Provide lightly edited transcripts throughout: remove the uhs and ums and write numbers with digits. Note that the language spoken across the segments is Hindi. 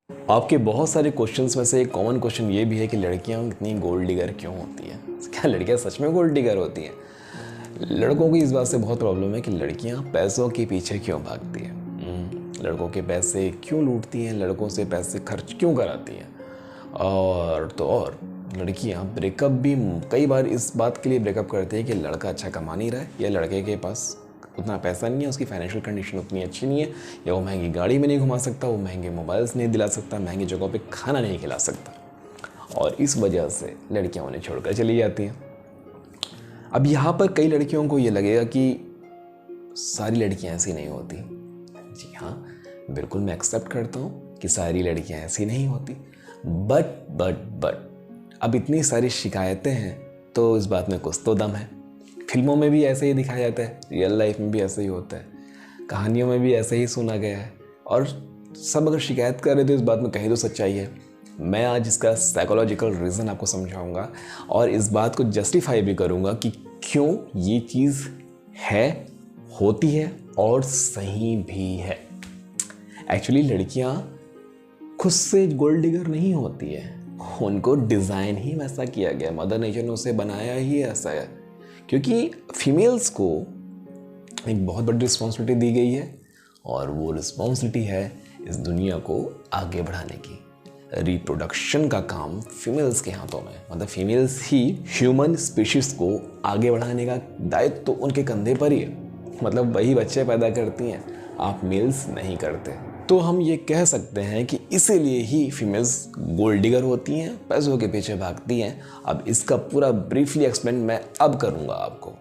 आपके बहुत सारे क्वेश्चंस में से एक कॉमन क्वेश्चन ये भी है कि लड़कियां इतनी गोल्ड डिगर क्यों होती हैं? क्या लड़कियां सच में गोल्ड डिगर होती हैं? लड़कों को इस बात से बहुत प्रॉब्लम है कि लड़कियां पैसों के पीछे क्यों भागती हैं, लड़कों के पैसे क्यों लूटती हैं, लड़कों से पैसे खर्च क्यों कराती हैं। और लड़कियां ब्रेकअप भी कई बार इस बात के लिए ब्रेकअप करती है कि लड़का अच्छा कमा नहीं रहा है, या लड़के के पास उतना पैसा नहीं है, उसकी फाइनेंशियल कंडीशन उतनी अच्छी नहीं है, या वो महंगी गाड़ी में नहीं घुमा सकता, वो महंगे मोबाइल्स नहीं दिला सकता, महंगी जगहों पे खाना नहीं खिला सकता, और इस वजह से लड़कियां उन्हें छोड़कर चली जाती हैं। अब यहाँ पर कई लड़कियों को ये लगेगा कि सारी लड़कियां ऐसी नहीं होती। जी हाँ, बिल्कुल मैं एक्सेप्ट करता हूँ कि सारी लड़कियां ऐसी नहीं होती, बट अब इतनी सारी शिकायतें हैं तो इस बात में कुछ तो दम है। फिल्मों में भी ऐसे ही दिखाया जाता है, रियल लाइफ में भी ऐसे ही होता है, कहानियों में भी ऐसे ही सुना गया है, और सब अगर शिकायत कर रहे तो इस बात में कहीं तो सच्चाई है। मैं आज इसका साइकोलॉजिकल रीज़न आपको समझाऊंगा और इस बात को जस्टिफाई भी करूंगा कि क्यों ये चीज़ है, होती है और सही भी है। एक्चुअली लड़कियां खुद से गोल्ड डिगर नहीं होती है, उनको डिज़ाइन ही वैसा किया गया, मदर नेचर ने उसे बनाया ही ऐसा है, क्योंकि फीमेल्स को एक बहुत बड़ी रिस्पॉन्सिबिलिटी दी गई है, और वो रिस्पॉन्सिबिलिटी है इस दुनिया को आगे बढ़ाने की। रिप्रोडक्शन का काम फीमेल्स के हाथों में, मतलब फीमेल्स ही ह्यूमन स्पीशीज को आगे बढ़ाने का दायित्व तो उनके कंधे पर ही है, मतलब वही बच्चे पैदा करती हैं, आप मेल्स नहीं करते। तो हम ये कह सकते हैं कि इसीलिए ही फीमेल्स गोल्ड डिगर होती हैं, पैसों के पीछे भागती हैं। अब इसका पूरा ब्रीफली एक्सप्लेन मैं अब करूँगा आपको।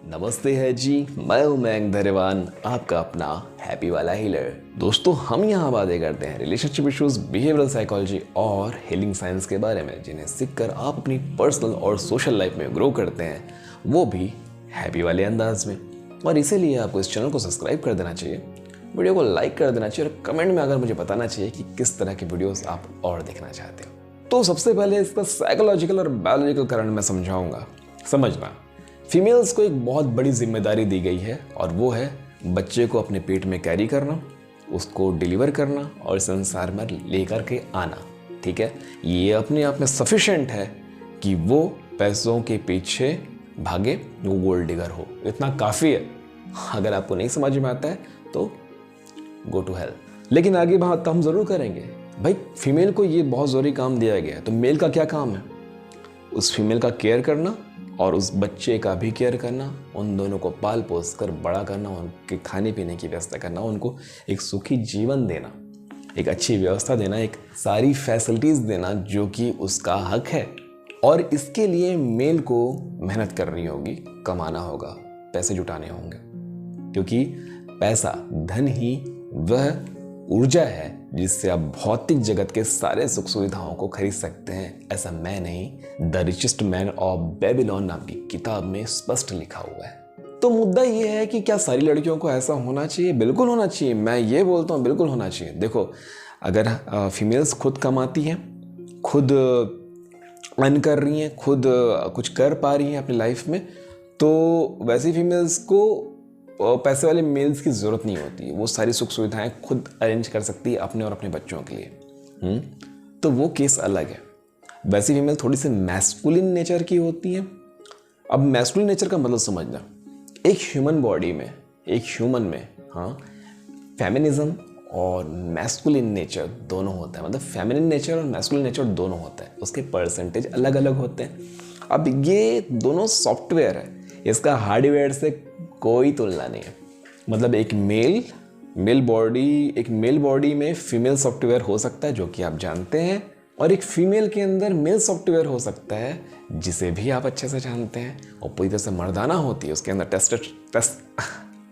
नमस्ते है जी, मैं हूं मयंक धरेवान, आपका अपना हैप्पी वाला हीलर। दोस्तों, हम यहाँ बातें करते हैं रिलेशनशिप इश्यूज, बिहेवियरल साइकोलॉजी और हीलिंग साइंस के बारे में, जिन्हें सीखकर आप अपनी पर्सनल और सोशल लाइफ में ग्रो करते हैं, वो भी हैप्पी वाले अंदाज में। और इसीलिए आपको इस चैनल को सब्सक्राइब कर देना चाहिए, वीडियो को लाइक कर देना चाहिए, और कमेंट में अगर मुझे बताना चाहिए कि किस तरह के वीडियोस आप और देखना चाहते हो। तो सबसे पहले इसका साइकोलॉजिकल और बायोलॉजिकल कारण मैं समझाऊंगा। समझना, फीमेल्स को एक बहुत बड़ी जिम्मेदारी दी गई है, और वो है बच्चे को अपने पेट में कैरी करना, उसको डिलीवर करना और संसार में लेकर के आना। ठीक है, ये अपने आप में सफिशिएंट है कि वो पैसों के पीछे भागे, वो गोल्ड डिगर हो, इतना काफ़ी है। अगर आपको नहीं समझ में आता है तो गो टू हेल। लेकिन आगे बात हम जरूर करेंगे। भाई, फीमेल को ये बहुत ज़रूरी काम दिया गया है, तो मेल का क्या काम है? उस फीमेल का केयर करना और उस बच्चे का भी केयर करना, उन दोनों को पाल पोस कर बड़ा करना, उनके खाने पीने की व्यवस्था करना, उनको एक सुखी जीवन देना, एक अच्छी व्यवस्था देना, एक सारी फैसिलिटीज़ देना जो कि उसका हक है। और इसके लिए मेल को मेहनत करनी होगी, कमाना होगा, पैसे जुटाने होंगे, क्योंकि पैसा, धन ही वह ऊर्जा है जिससे आप भौतिक जगत के सारे सुख सुविधाओं को खरीद सकते हैं। ऐसा मैं नहीं, the richest man of Babylon नाम की किताब में स्पष्ट लिखा हुआ है। तो मुद्दा ये है कि क्या सारी लड़कियों को ऐसा होना चाहिए? बिल्कुल होना चाहिए, मैं ये बोलता हूँ बिल्कुल होना चाहिए। देखो, अगर फीमेल्स खुद कमाती हैं, खुद अर्न कर रही हैं, खुद कुछ कर पा रही हैं अपनी लाइफ में, तो वैसी फीमेल्स को पैसे वाले मेल्स की ज़रूरत नहीं होती, वो सारी सुख सुविधाएं खुद अरेंज कर सकती है अपने और अपने बच्चों के लिए। तो वो केस अलग है। वैसी फीमेल थोड़ी सी मैस्कुलिन नेचर की होती हैं। अब मैस्कुलिन नेचर का मतलब समझना, एक ह्यूमन बॉडी में, एक ह्यूमन में, हाँ, फेमिनिज्म और मैस्कुलिन नेचर दोनों होता है, मतलब फेमिनिन नेचर और मैस्कुलिन नेचर दोनों होता है, उसके परसेंटेज अलग अलग होते हैं। अब ये दोनों सॉफ्टवेयर है, इसका हार्डवेयर से कोई तुलना नहीं है। मतलब एक मेल बॉडी में फीमेल सॉफ्टवेयर हो सकता है, जो कि आप जानते हैं, और एक फीमेल के अंदर मेल सॉफ्टवेयर हो सकता है, जिसे भी आप अच्छे से जानते हैं, और पूरी तरह से मर्दाना होती है। उसके अंदर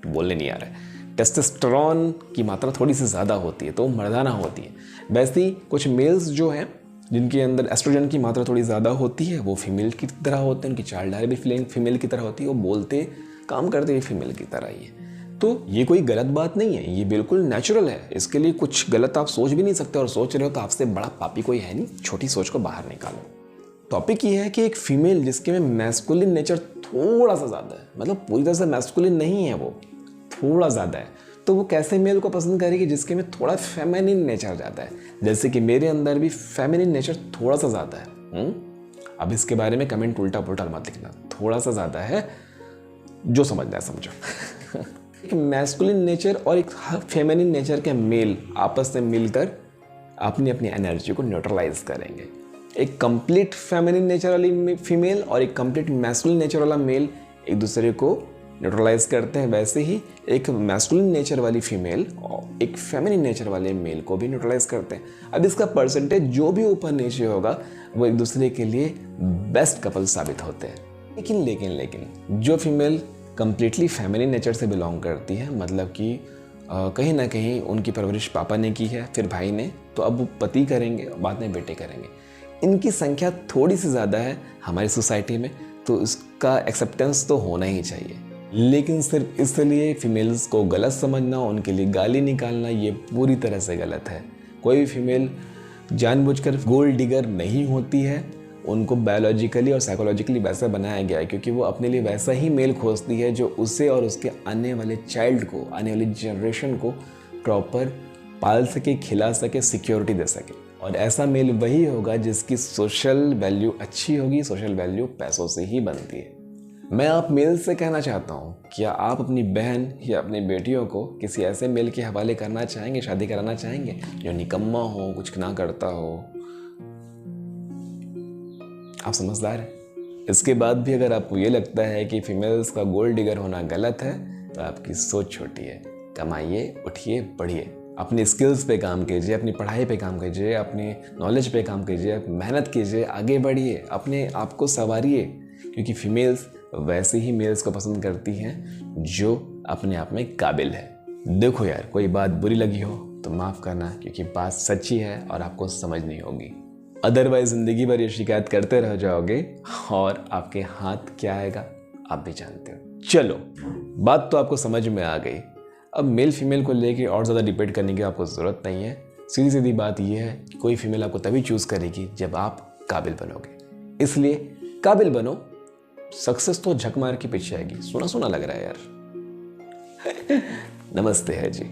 बोलने नहीं आ रहा है, टेस्टोस्टेरोन की मात्रा थोड़ी सी ज़्यादा होती है, तो मर्दाना होती है। वैसे ही कुछ मेल्स जो हैं, जिनके अंदर एस्ट्रोजन की मात्रा थोड़ी ज़्यादा होती है, वो फीमेल की तरह होते हैं, उनकी चाल ढाल भी फीमेल की तरह होती है, वो बोलते काम करते हुए फीमेल की तरह ही है। तो ये कोई गलत बात नहीं है, ये बिल्कुल नेचुरल है, इसके लिए कुछ गलत आप सोच भी नहीं सकते, और सोच रहे हो तो आपसे बड़ा पापी कोई है नहीं, छोटी सोच को बाहर निकालो। टॉपिक ये है कि एक फीमेल जिसके में मैस्कुलिन नेचर थोड़ा सा ज़्यादा है, मतलब पूरी तरह से मैस्कुलिन नहीं है, वो थोड़ा ज़्यादा है, तो वो कैसे मेल को पसंद करेगी जिसके में थोड़ा फेमिनिन नेचर ज़्यादा है, जैसे कि मेरे अंदर भी फेमिनिन नेचर थोड़ा सा ज़्यादा है। अब इसके बारे में कमेंट उल्टा पुल्टा मत लिखना, थोड़ा सा ज़्यादा है, जो समझना है समझो। एक मैस्कुलिन नेचर और एक फेमिनिन नेचर के मेल आपस में मिलकर अपनी अपनी एनर्जी को न्यूट्रलाइज करेंगे। एक कंप्लीट फेमिनिन नेचर वाली फीमेल और एक कंप्लीट मैस्कुलिन नेचर वाला मेल एक दूसरे को न्यूट्रलाइज करते हैं, वैसे ही एक मैस्कुलिन नेचर वाली फीमेल और एक फेमिनिन नेचर वाले मेल को भी न्यूट्रलाइज करते हैं। अब इसका परसेंटेज जो भी ऊपर नीचे होगा वो एक दूसरे के लिए बेस्ट कपल साबित होते हैं। लेकिन लेकिन लेकिन जो फीमेल कंप्लीटली फेमिनिन नेचर से बिलोंग करती है, मतलब कि कहीं ना कहीं उनकी परवरिश पापा ने की है, फिर भाई ने, तो अब वो पति करेंगे, बाद में बेटे करेंगे। इनकी संख्या थोड़ी सी ज़्यादा है हमारी सोसाइटी में, तो इसका एक्सेप्टेंस तो होना ही चाहिए। लेकिन सिर्फ इसलिए फीमेल्स को गलत समझना, उनके लिए गाली निकालना, ये पूरी तरह से गलत है। कोई भी फीमेल जानबूझकर गोल्ड डिगर नहीं होती है। उनको बायोलॉजिकली और साइकोलॉजिकली वैसा बनाया गया है क्योंकि वो अपने लिए वैसा ही मेल खोजती है जो उसे और उसके आने वाले चाइल्ड को, आने वाली जनरेशन को प्रॉपर पाल सके, खिला सके, सिक्योरिटी दे सके। और ऐसा मेल वही होगा जिसकी सोशल वैल्यू अच्छी होगी। सोशल वैल्यू पैसों से ही बनती है। मैं आप मेल से कहना चाहता हूँ, क्या आप अपनी बहन या अपनी बेटियों को किसी ऐसे मेल के हवाले करना चाहेंगे, शादी कराना चाहेंगे जो निकम्मा हो, कुछ ना करता हो? आप समझदार हैं। इसके बाद भी अगर आपको ये लगता है कि फीमेल्स का गोल्ड डिगर होना गलत है, तो आपकी सोच छोटी है। कमाइए, उठिए, बढ़िए, अपनी स्किल्स पे काम कीजिए, अपनी पढ़ाई पे काम कीजिए, अपनी नॉलेज पे काम कीजिए, मेहनत कीजिए, आगे बढ़िए, अपने आप को संवारिए, क्योंकि फीमेल्स वैसे ही मेल्स को पसंद करती हैं जो अपने आप में काबिल है। देखो यार, कोई बात बुरी लगी हो तो माफ़ करना, क्योंकि बात सच्ची है और आपको समझ नहीं होगी। अदरवाइज ज़िंदगी भर ये शिकायत करते रह जाओगे और आपके हाथ क्या आएगा आप भी जानते हो। चलो, बात तो आपको समझ में आ गई। अब मेल फीमेल को लेके और ज़्यादा डिबेट करने की आपको ज़रूरत नहीं है। सीधी सीधी बात यह है कि कोई फीमेल आपको तभी चूज़ करेगी जब आप काबिल बनोगे। इसलिए काबिल बनो, सक्सेस तो झक मार के पीछे आएगी। सुना सुना लग रहा है यार। नमस्ते है जी।